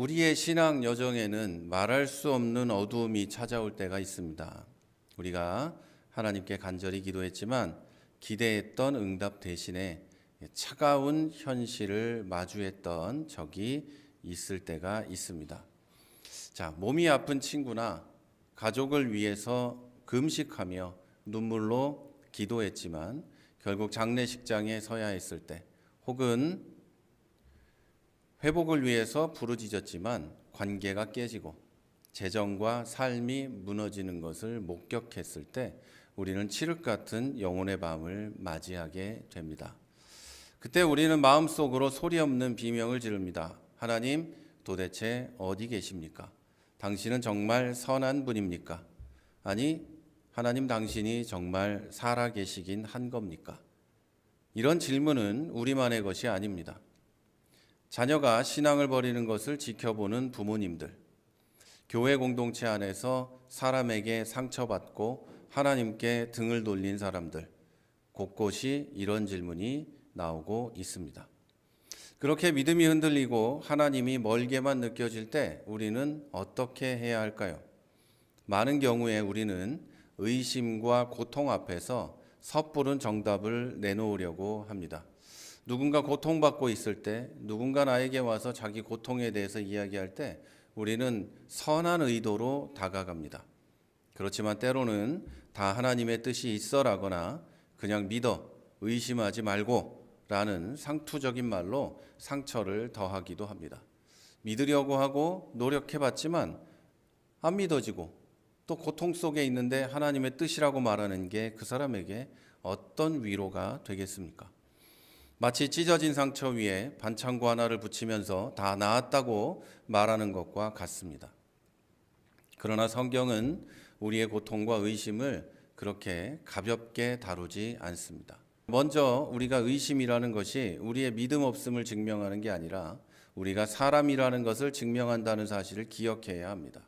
우리의 신앙 여정에는 말할 수 없는 어두움이 찾아올 때가 있습니다. 우리가 하나님께 간절히 기도했지만 기대했던 응답 대신에 차가운 현실을 마주했던 적이 있을 때가 있습니다. 자, 몸이 아픈 친구나 가족을 위해서 금식하며 눈물로 기도했지만 결국 장례식장에 서야 했을 때, 혹은 회복을 위해서 부르짖었지만 관계가 깨지고 재정과 삶이 무너지는 것을 목격했을 때 우리는 칠흑 같은 영혼의 밤을 맞이하게 됩니다. 그때 우리는 마음속으로 소리 없는 비명을 지릅니다. 하나님, 도대체 어디 계십니까? 당신은 정말 선한 분입니까? 아니, 하나님, 당신이 정말 살아계시긴 한 겁니까? 이런 질문은 우리만의 것이 아닙니다. 자녀가 신앙을 버리는 것을 지켜보는 부모님들, 교회 공동체 안에서 사람에게 상처받고 하나님께 등을 돌린 사람들, 곳곳이 이런 질문이 나오고 있습니다. 그렇게 믿음이 흔들리고 하나님이 멀게만 느껴질 때 우리는 어떻게 해야 할까요? 많은 경우에 우리는 의심과 고통 앞에서 섣부른 정답을 내놓으려고 합니다. 누군가 고통받고 있을 때, 누군가 나에게 와서 자기 고통에 대해서 이야기할 때 우리는 선한 의도로 다가갑니다. 그렇지만 때로는 다 하나님의 뜻이 있어라거나 그냥 믿어, 의심하지 말고 라는 상투적인 말로 상처를 더하기도 합니다. 믿으려고 하고 노력해봤지만 안 믿어지고 또 고통 속에 있는데 하나님의 뜻이라고 말하는 게 그 사람에게 어떤 위로가 되겠습니까? 마치 찢어진 상처 위에 반창고 하나를 붙이면서 다 나았다고 말하는 것과 같습니다. 그러나 성경은 우리의 고통과 의심을 그렇게 가볍게 다루지 않습니다. 먼저 우리가 의심이라는 것이 우리의 믿음 없음을 증명하는 게 아니라 우리가 사람이라는 것을 증명한다는 사실을 기억해야 합니다.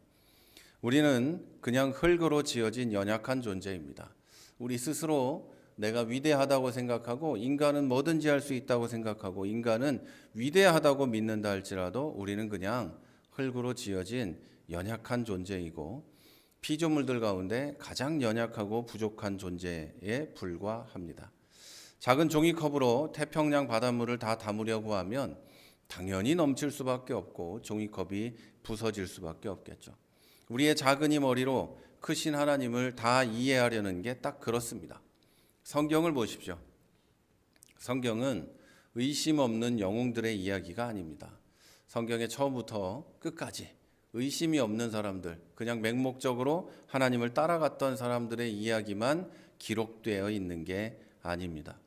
우리는 그냥 흙으로 지어진 연약한 존재입니다. 우리 스스로 내가 위대하다고 생각하고 인간은 뭐든지 할 수 있다고 생각하고 인간은 위대하다고 믿는다 할지라도 우리는 그냥 흙으로 지어진 연약한 존재이고 피조물들 가운데 가장 연약하고 부족한 존재에 불과합니다. 작은 종이컵으로 태평양 바닷물을 다 담으려고 하면 당연히 넘칠 수밖에 없고 종이컵이 부서질 수밖에 없겠죠. 우리의 작은 이 머리로 크신 하나님을 다 이해하려는 게 딱 그렇습니다. 성경을 보십시오. 성경은 의심 없는 영웅들의 이야기가 아닙니다. 성경의 처음부터 끝까지 의심이 없는 사람들, 그냥 맹목적으로 하나님을 따라갔던 사람들의 이야기만 기록되어 있는 게 아닙니다.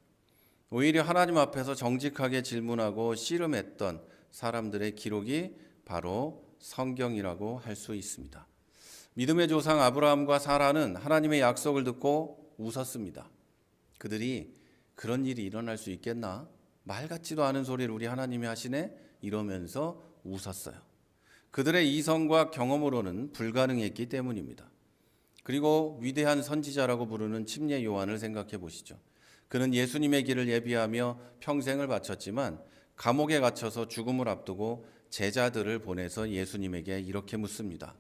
오히려 하나님 앞에서 정직하게 질문하고 씨름했던 사람들의 기록이 바로 성경이라고 할 수 있습니다. 믿음의 조상 아브라함과 사라는 하나님의 약속을 듣고 웃었습니다. 그들이 그런 일이 일어날 수 있겠나? 말 같지도 않은 소리를 우리 하나님이 하시네? 이러면서 웃었어요. 그들의 이성과 경험으로는 불가능했기 때문입니다. 그리고 위대한 선지자라고 부르는 침례 요한을 생각해 보시죠. 그는 예수님의 길을 예비하며 평생을 바쳤지만 감옥에 갇혀서 죽음을 앞두고 제자들을 보내서 예수님에게 이렇게 묻습니다.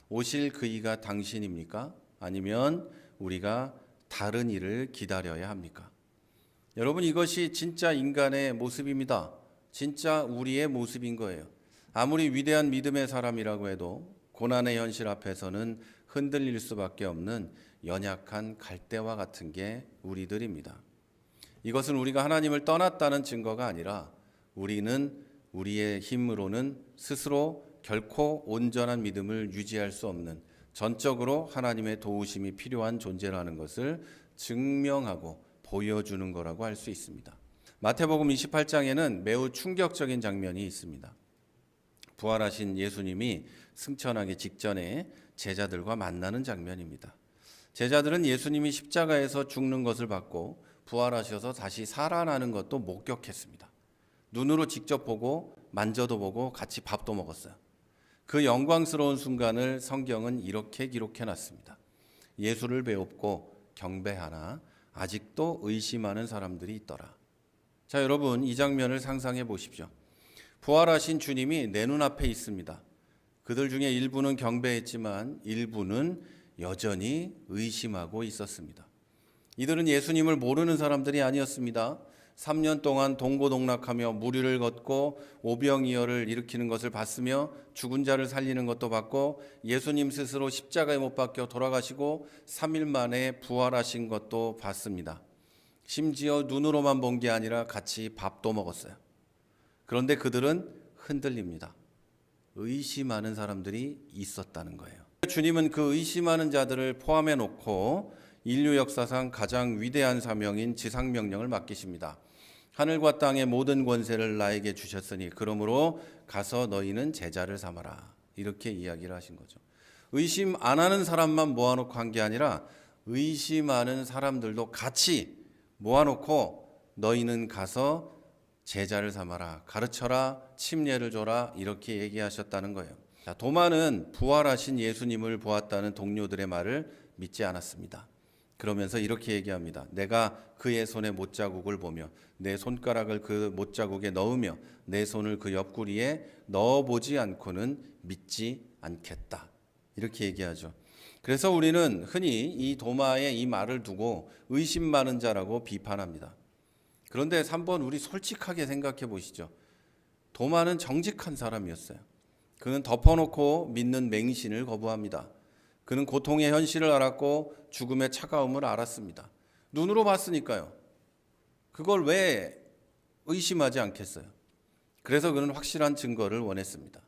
오실 그이가 당신입니까? 아니면 우리가 다른 일을 기다려야 합니까? 여러분, 이것이 진짜 인간의 모습입니다. 진짜 우리의 모습인 거예요. 아무리 위대한 믿음의 사람이라고 해도 고난의 현실 앞에서는 흔들릴 수밖에 없는 연약한 갈대와 같은 게 우리들입니다. 이것은 우리가 하나님을 떠났다는 증거가 아니라 우리는 우리의 힘으로는 스스로 결코 온전한 믿음을 유지할 수 없는 전적으로 하나님의 도우심이 필요한 존재라는 것을 증명하고 보여주는 거라고 할 수 있습니다. 마태복음 28장에는 매우 충격적인 장면이 있습니다. 부활하신 예수님이 승천하기 직전에 제자들과 만나는 장면입니다. 제자들은 예수님이 십자가에서 죽는 것을 봤고 부활하셔서 다시 살아나는 것도 목격했습니다. 눈으로 직접 보고 만져도 보고 같이 밥도 먹었어요. 그 영광스러운 순간을 성경은 이렇게 기록해놨습니다. 예수를 배웁고 경배하나 아직도 의심하는 사람들이 있더라. 자, 여러분, 이 장면을 상상해 보십시오. 부활하신 주님이 내 눈앞에 있습니다. 그들 중에 일부는 경배했지만 일부는 여전히 의심하고 있었습니다. 이들은 예수님을 모르는 사람들이 아니었습니다. 3년 동안 동고동락하며 무리를 걷고 오병이어를 일으키는 것을 봤으며 죽은 자를 살리는 것도 봤고 예수님 스스로 십자가에 못 박혀 돌아가시고 3일 만에 부활하신 것도 봤습니다. 심지어 눈으로만 본 게 아니라 같이 밥도 먹었어요. 그런데 그들은 흔들립니다. 의심하는 사람들이 있었다는 거예요. 주님은 그 의심하는 자들을 포함해 놓고 인류 역사상 가장 위대한 사명인 지상명령을 맡기십니다. 하늘과 땅의 모든 권세를 나에게 주셨으니 그러므로 가서 너희는 제자를 삼아라. 이렇게 이야기를 하신 거죠. 의심 안 하는 사람만 모아놓고 한 게 아니라 의심하는 사람들도 같이 모아놓고 너희는 가서 제자를 삼아라. 가르쳐라. 침례를 줘라. 이렇게 얘기하셨다는 거예요. 자, 도마는 부활하신 예수님을 보았다는 동료들의 말을 믿지 않았습니다. 그러면서 이렇게 얘기합니다. 내가 그의 손에 못자국을 보며 내 손가락을 그 못자국에 넣으며 내 손을 그 옆구리에 넣어보지 않고는 믿지 않겠다. 이렇게 얘기하죠. 그래서 우리는 흔히 이 도마의 이 말을 두고 의심 많은 자라고 비판합니다. 그런데 한번 우리 솔직하게 생각해 보시죠. 도마는 정직한 사람이었어요. 그는 덮어놓고 믿는 맹신을 거부합니다. 그는 고통의 현실을 알았고 죽음의 차가움을 알았습니다. 눈으로 봤으니까요. 그걸 왜 의심하지 않겠어요? 그래서 그는 확실한 증거를 원했습니다.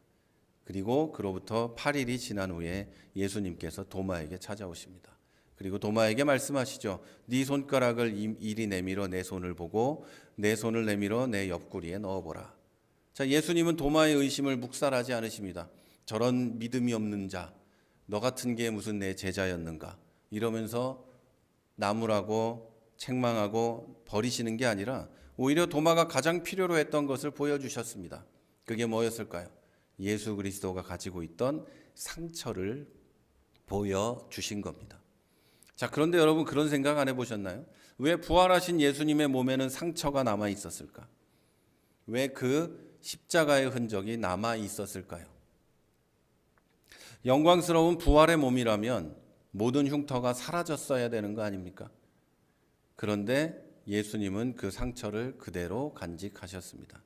그리고 그로부터 8일이 지난 후에 예수님께서 도마에게 찾아오십니다. 그리고 도마에게 말씀하시죠. 네 손가락을 이리 내밀어 내 손을 보고 내 손을 내밀어 내 옆구리에 넣어보라. 자, 예수님은 도마의 의심을 묵살하지 않으십니다. 저런 믿음이 없는 자, 너 같은 게 무슨 내 제자였는가 이러면서 나무라고 책망하고 버리시는 게 아니라 오히려 도마가 가장 필요로 했던 것을 보여주셨습니다. 그게 뭐였을까요? 예수 그리스도가 가지고 있던 상처를 보여주신 겁니다. 자, 그런데 여러분 그런 생각 안 해보셨나요? 왜 부활하신 예수님의 몸에는 상처가 남아 있었을까? 왜 그 십자가의 흔적이 남아 있었을까요? 영광스러운 부활의 몸이라면 모든 흉터가 사라졌어야 되는 거 아닙니까? 그런데 예수님은 그 상처를 그대로 간직하셨습니다.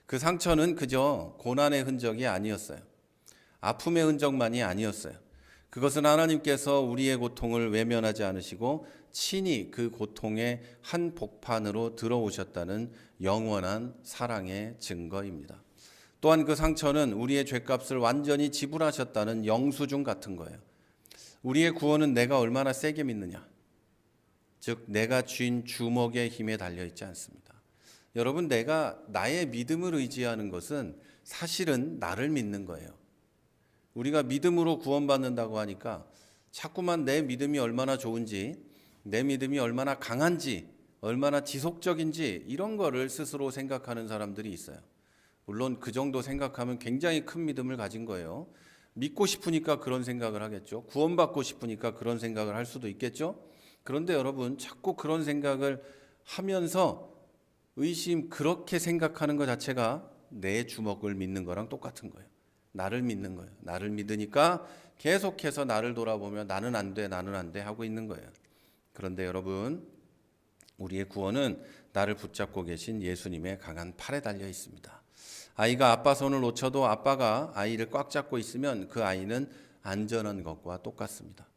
그 상처는 그저 고난의 흔적이 아니었어요. 아픔의 흔적만이 아니었어요. 그것은 하나님께서 우리의 고통을 외면하지 않으시고 친히 그 고통의 한 복판으로 들어오셨다는 영원한 사랑의 증거입니다. 또한 그 상처는 우리의 죄값을 완전히 지불하셨다는 영수증 같은 거예요. 우리의 구원은 내가 얼마나 세게 믿느냐, 즉 내가 쥔 주먹의 힘에 달려있지 않습니다. 여러분, 내가 나의 믿음을 의지하는 것은 사실은 나를 믿는 거예요. 우리가 믿음으로 구원받는다고 하니까 자꾸만 내 믿음이 얼마나 좋은지, 내 믿음이 얼마나 강한지, 얼마나 지속적인지 이런 거를 스스로 생각하는 사람들이 있어요. 물론 그 정도 생각하면 굉장히 큰 믿음을 가진 거예요. 믿고 싶으니까 그런 생각을 하겠죠. 구원받고 싶으니까 그런 생각을 할 수도 있겠죠. 그런데 여러분, 자꾸 그런 생각을 하면서 그렇게 생각하는 것 자체가 내 주먹을 믿는 거랑 똑같은 거예요. 나를 믿는 거예요. 나를 믿으니까 계속해서 나를 돌아보며 나는 안 돼, 나는 안 돼 하고 있는 거예요. 그런데 여러분, 우리의 구원은 나를 붙잡고 계신 예수님의 강한 팔에 달려 있습니다. 아이가 아빠 손을 놓쳐도 아빠가 아이를 꽉 잡고 있으면 그 아이는 안전한 것과 똑같습니다.